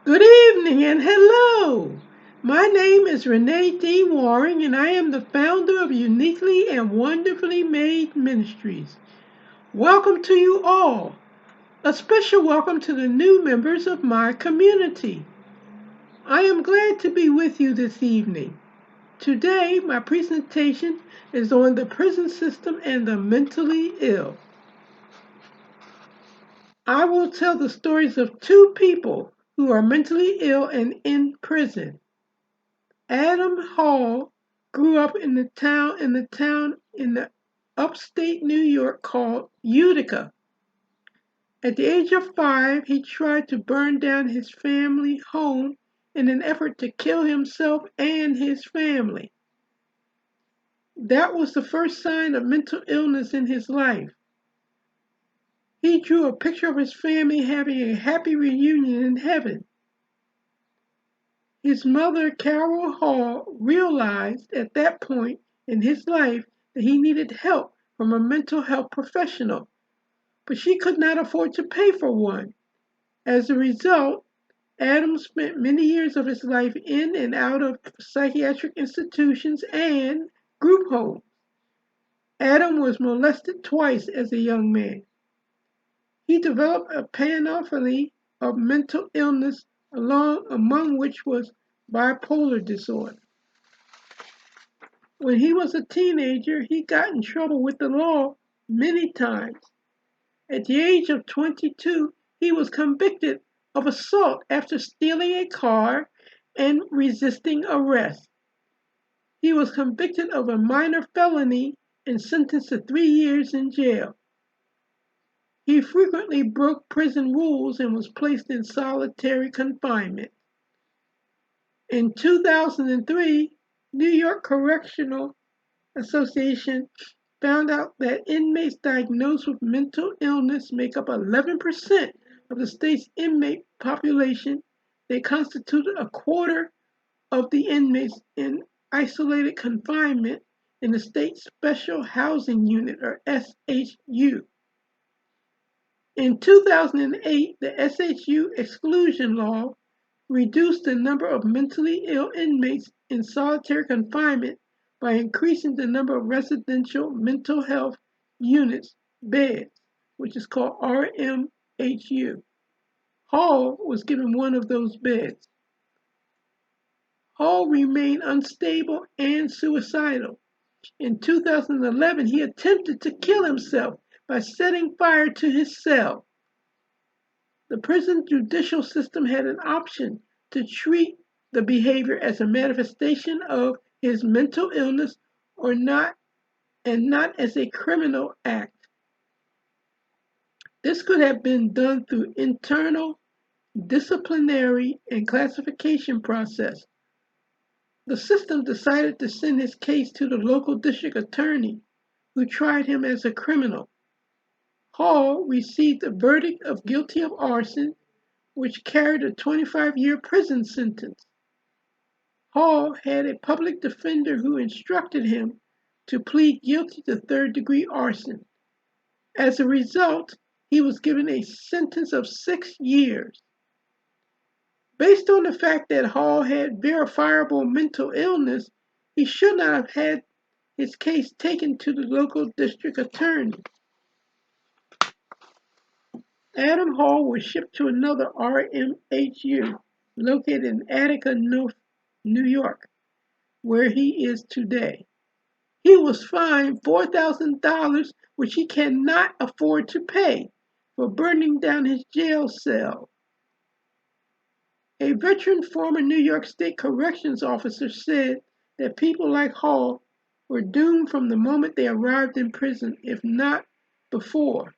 Good evening and hello. My name is Renee D. Waring, and I am the founder of Uniquely and Wonderfully Made Ministries. Welcome to you all. A special welcome to the new members of my community. I am glad to be with you this evening. Today, my presentation is on the prison system and the mentally ill. I will tell the stories of two people who are mentally ill and in prison. Adam Hall grew up in the upstate New York called Utica. At the age of 5, he tried to burn down his family home in an effort to kill himself and his family. That was the first sign of mental illness in his life. He drew a picture of his family having a happy reunion in heaven. His mother, Carol Hall, realized at that point in his life that he needed help from a mental health professional, but she could not afford to pay for one. As a result, Adam spent many years of his life in and out of psychiatric institutions and group homes. Adam was molested twice as a young man. He developed a panoply of mental illness, among which was bipolar disorder. When he was a teenager, he got in trouble with the law many times. At the age of 22, he was convicted of assault after stealing a car and resisting arrest. He was convicted of a minor felony and sentenced to 3 years in jail. He frequently broke prison rules and was placed in solitary confinement. In 2003, New York Correctional Association found out that inmates diagnosed with mental illness make up 11% of the state's inmate population. They constituted a quarter of the inmates in isolated confinement in the state Special Housing Unit, or SHU. In 2008, the SHU Exclusion Law reduced the number of mentally ill inmates in solitary confinement by increasing the number of residential mental health units beds, which is called RMHU. Hall was given one of those beds. Hall remained unstable and suicidal. In 2011, he attempted to kill himself by setting fire to his cell. The prison judicial system had an option to treat the behavior as a manifestation of his mental illness or not, and not as a criminal act. This could have been done through internal disciplinary and classification process. The system decided to send his case to the local district attorney, who tried him as a criminal. Hall received a verdict of guilty of arson, which carried a 25-year prison sentence. Hall had a public defender who instructed him to plead guilty to third-degree arson. As a result, he was given a sentence of 6 years. Based on the fact that Hall had verifiable mental illness, he should not have had his case taken to the local district attorney. Adam Hall was shipped to another RMHU located in Attica, New York, where he is today. He was fined $4,000, which he cannot afford to pay, for burning down his jail cell. A veteran former New York State corrections officer said that people like Hall were doomed from the moment they arrived in prison, if not before.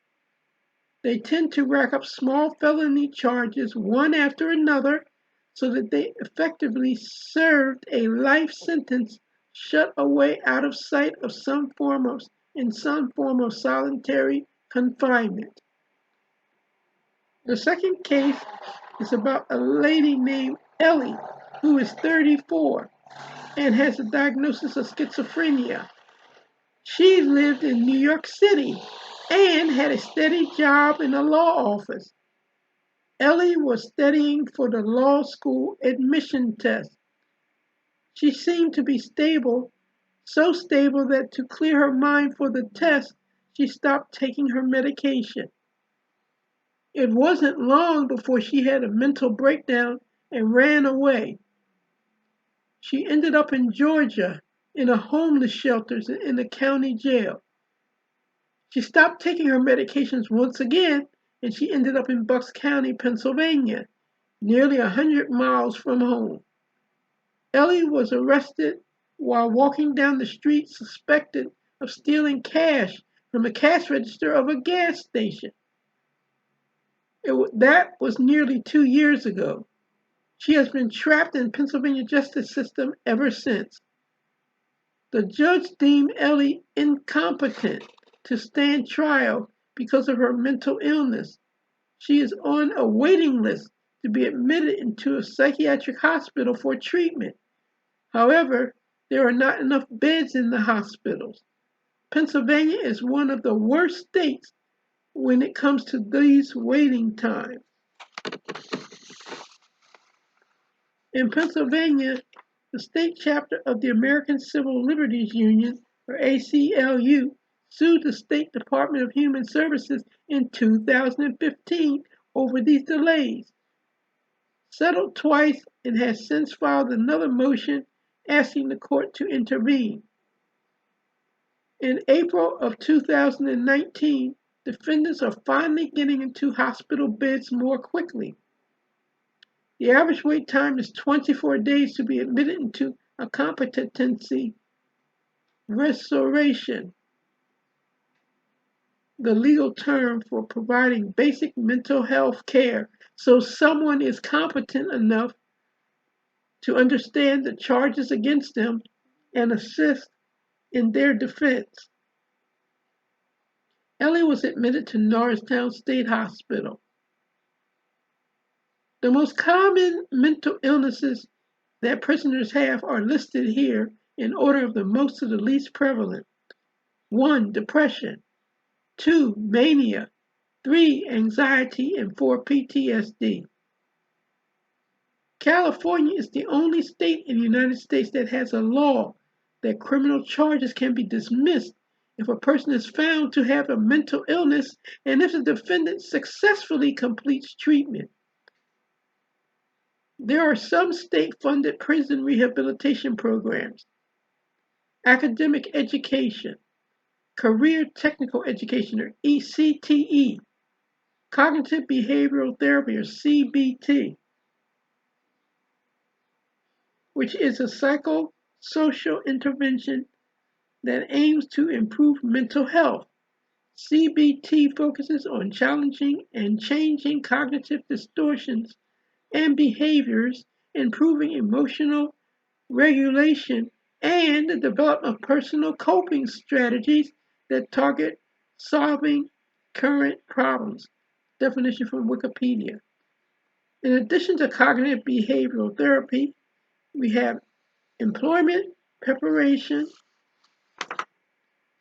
They tend to rack up small felony charges one after another so that they effectively served a life sentence shut away out of sight of in some form of solitary confinement. The second case is about a lady named Ellie, who is 34 and has a diagnosis of schizophrenia. She lived in New York City and had a steady job in a law office. Ellie was studying for the law school admission test. She seemed to be stable, so stable that to clear her mind for the test, she stopped taking her medication. It wasn't long before she had a mental breakdown and ran away. She ended up in Georgia in a homeless shelter in the county jail. She stopped taking her medications once again and she ended up in Bucks County, Pennsylvania, nearly 100 miles from home. Ellie was arrested while walking down the street suspected of stealing cash from a cash register of a gas station. That was nearly 2 years ago. She has been trapped in Pennsylvania justice system ever since. The judge deemed Ellie incompetent to stand trial because of her mental illness. She is on a waiting list to be admitted into a psychiatric hospital for treatment. However, there are not enough beds in the hospitals. Pennsylvania is one of the worst states when it comes to these waiting times. In Pennsylvania, the state chapter of the American Civil Liberties Union, or ACLU, sued the State Department of Human Services in 2015 over these delays, settled twice, and has since filed another motion asking the court to intervene. In April of 2019, defendants are finally getting into hospital beds more quickly. The average wait time is 24 days to be admitted into a competency restoration, the legal term for providing basic mental health care so someone is competent enough to understand the charges against them and assist in their defense. Ellie was admitted to Norristown State Hospital. The most common mental illnesses that prisoners have are listed here in order of the most to the least prevalent. 1. Depression. 2. Mania. 3. Anxiety. And 4. PTSD. California is the only state in the United States that has a law that criminal charges can be dismissed if a person is found to have a mental illness and if the defendant successfully completes treatment. There are some state-funded prison rehabilitation programs, academic education, career technical education, or ECTE, cognitive behavioral therapy, or CBT, which is a psychosocial intervention that aims to improve mental health. CBT focuses on challenging and changing cognitive distortions and behaviors, improving emotional regulation, and the development of personal coping strategies that target solving current problems. Definition from Wikipedia. In addition to cognitive behavioral therapy, we have employment preparation,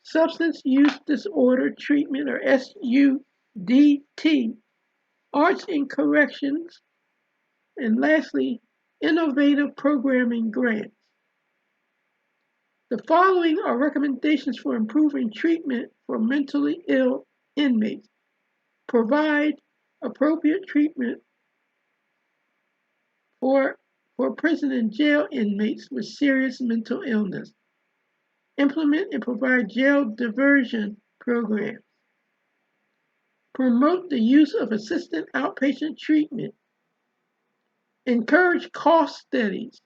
substance use disorder treatment, or SUDT, arts and corrections, and lastly, innovative programming grants. The following are recommendations for improving treatment for mentally ill inmates. Provide appropriate treatment for prison and jail inmates with serious mental illness. Implement and provide jail diversion programs. Promote the use of assisted outpatient treatment. Encourage cost studies.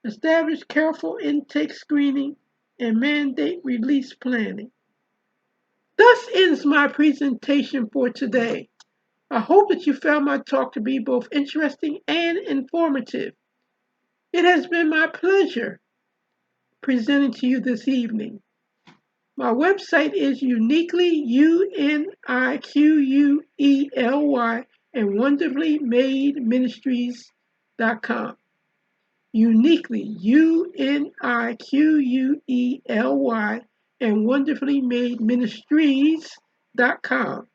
Establish careful intake screening and mandate release planning. Thus ends my presentation for today. I hope that you found my talk to be both interesting and informative. It has been my pleasure presenting to you this evening. My website is uniquely UNIQUELY and wonderfully made ministries.com. Uniquely UNIQUELY and wonderfully made ministries.com.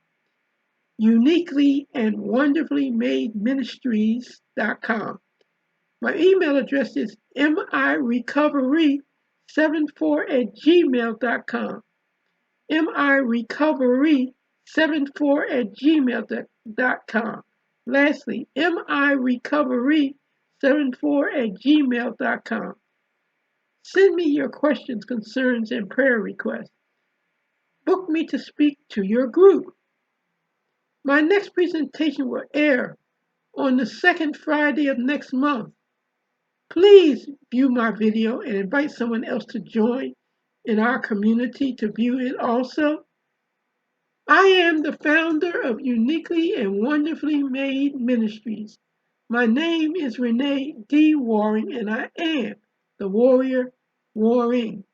uniquely and wonderfully made ministries.com. My email address is mirecovery74@gmail.com. mirecovery74@gmail.com. Lastly, mirecovery74@gmail.com. Send me your questions, concerns, and prayer requests. Book me to speak to your group. My next presentation will air on the second Friday of next month. Please view my video and invite someone else to join in our community to view it also. I am the founder of Uniquely and Wonderfully Made Ministries. My name is Renee D. Waring, and I am the Warrior Warring.